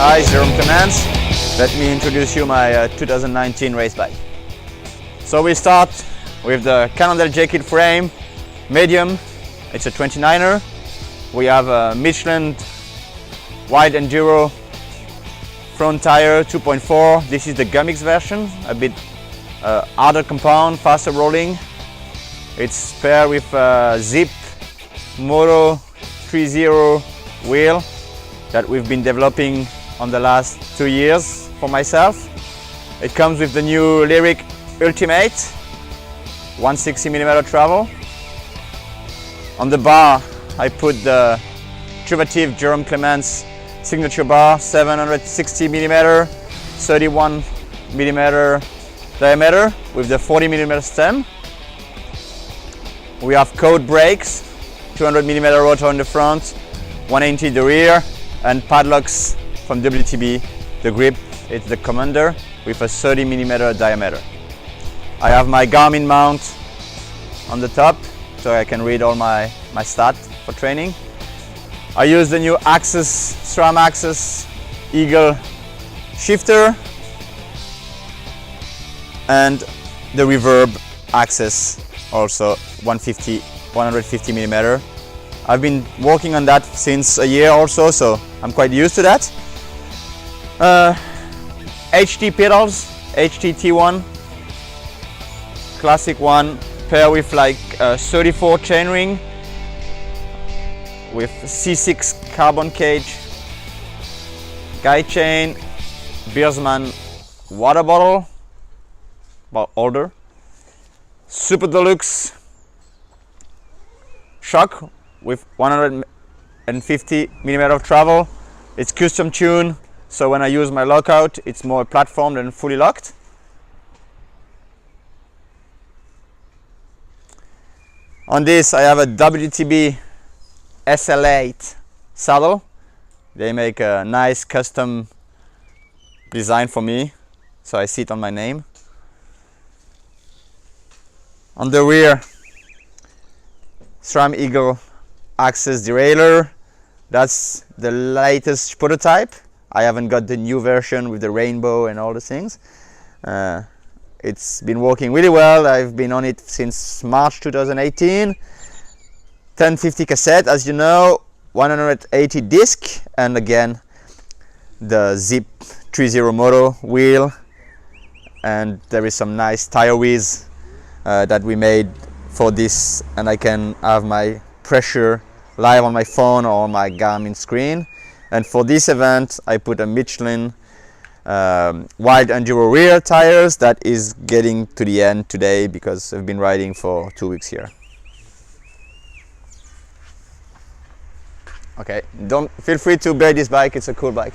Hi, Jerome Clementz. Let me introduce you my 2019 race bike. So we start with the Cannondale J-Kit frame, medium. It's a 29er. We have a Michelin wide enduro front tire 2.4. This is the Gummix version, a bit harder compound, faster rolling. It's paired with a Zip Moto 3.0 wheel that we've been developing on the last 2 years for myself. It comes with the new Lyric Ultimate 160mm travel. On the bar I put the innovative Jerome Clementz signature bar, 760mm, 31mm diameter with the 40mm stem. We have code brakes, 200mm rotor in the front, 180 the rear, and padlocks from WTB. The grip, it's the Commander with a 30mm diameter. I have my Garmin mount on the top so I can read all my stats for training. I use the new SRAM Axis Eagle shifter and the Reverb Axis, also 150mm. I've been working on that since a year or so I'm quite used to that. HT pedals, HT T1, classic one, paired with like 34 chainring with C6 carbon cage, guide chain, Beersman water bottle, about older, super deluxe shock with 150mm of travel. It's custom tuned, so when I use my lockout, it's more platform than fully locked. On this, I have a WTB SL8 saddle. They make a nice custom design for me, so I see it on my name. On the rear, SRAM Eagle Axis derailleur. That's the latest prototype. I haven't got the new version with the rainbow and all the things. It's been working really well. I've been on it since March 2018. 1050 cassette, as you know, 180 disc, and again the Zip 3.0 Moto wheel, and there is some nice tire whiz that we made for this, and I can have my pressure live on my phone or on my Garmin screen. And for this event I put a Michelin wide enduro rear tires that is getting to the end today because I've been riding for 2 weeks here. Okay, don't feel free to buy this bike, it's a cool bike.